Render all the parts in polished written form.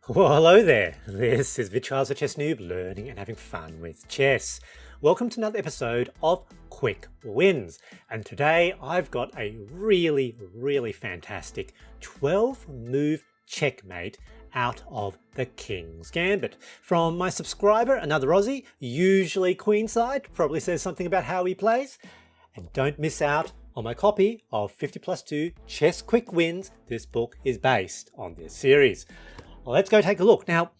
Well, hello there. This is Vichars the Chess Noob, learning and having fun with chess. Welcome to another episode of Quick Wins. And today I've got a really fantastic 12-move checkmate out of the King's Gambit. From my subscriber, another Aussie, usually queenside, probably says something about how he plays. And don't miss out on my copy of 50+2 Chess Quick Wins. This book is based on this series. Well, let's go take a look. Now,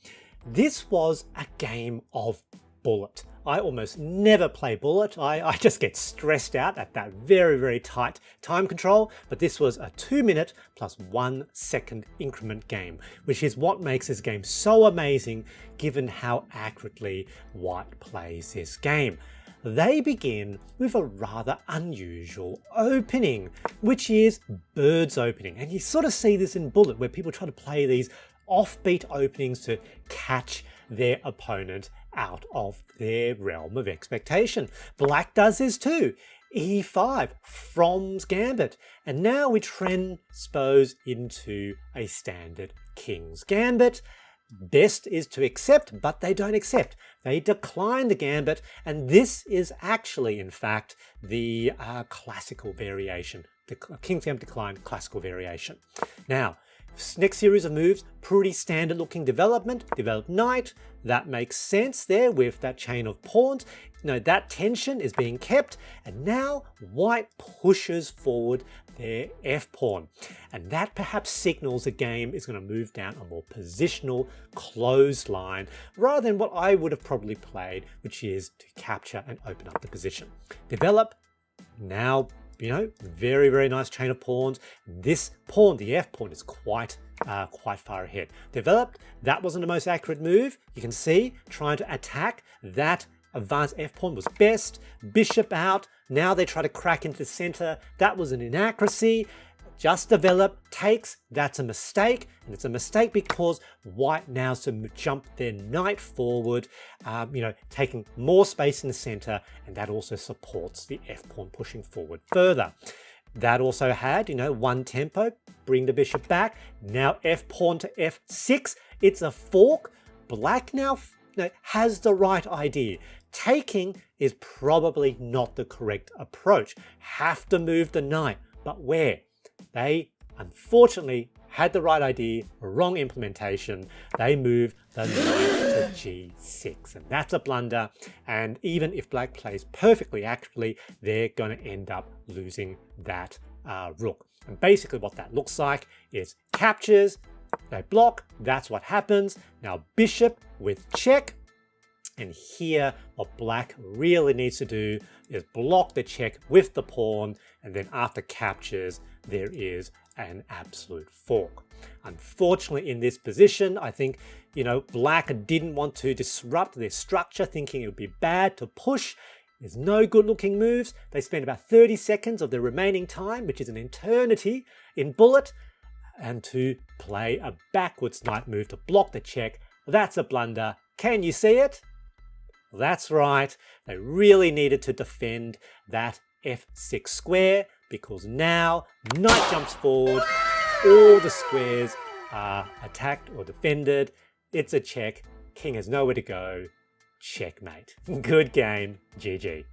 this was a game of bullet. I almost never play bullet. I just get stressed out at that very tight time control. But this was a 2-minute plus 1 second increment game, which is what makes this game so amazing given how accurately White plays this game. They begin with a rather unusual opening, which is bird's opening. And you sort of see this in bullet where people try to play these offbeat openings to catch their opponent out of their realm of expectation. Black does this too. E5 from's Gambit. And now we transpose into a standard King's Gambit. Best is to accept, but they don't accept. They decline the Gambit, and this is actually, in fact, the classical variation. The King's Gambit decline, classical variation. Now, next series of moves, pretty standard looking development. Develop knight, that makes sense there with that chain of pawns. That tension is being kept, and now White pushes forward their f-pawn. And that perhaps signals the game is going to move down a more positional, closed line, rather than what I would have probably played, which is to capture and open up the position. Develop, now very nice chain of pawns. This pawn, the f-pawn, is quite far ahead. Developed, that wasn't the most accurate move. You can see, trying to attack that advanced f-pawn was best. Bishop out, now they try to crack into the center. That was an inaccuracy. Just develop, takes, that's a mistake. And it's a mistake because White now has to jump their knight forward, taking more space in the center, and that also supports the f-pawn pushing forward further. That also had, one tempo, bring the bishop back. Now f-pawn to f6, it's a fork. Black now has the right idea. Taking is probably not the correct approach. Have to move the knight, but where? They unfortunately had the right idea, wrong implementation. They moved the knight to g6, and that's a blunder. And even if Black plays perfectly accurately, they're going to end up losing that rook. And basically what that looks like is captures, they block, that's what happens. Now bishop with check. And here, what Black really needs to do is block the check with the pawn, and then after captures, there is an absolute fork. Unfortunately, in this position, I think, Black didn't want to disrupt their structure, thinking it would be bad to push. There's no good looking moves. They spend about 30 seconds of their remaining time, which is an eternity, in bullet, and to play a backwards knight move to block the check. That's a blunder. Can you see it? That's right, they really needed to defend that f6 square because now knight jumps forward, all the squares are attacked or defended. It's a check, king has nowhere to go, checkmate. Good game, GG.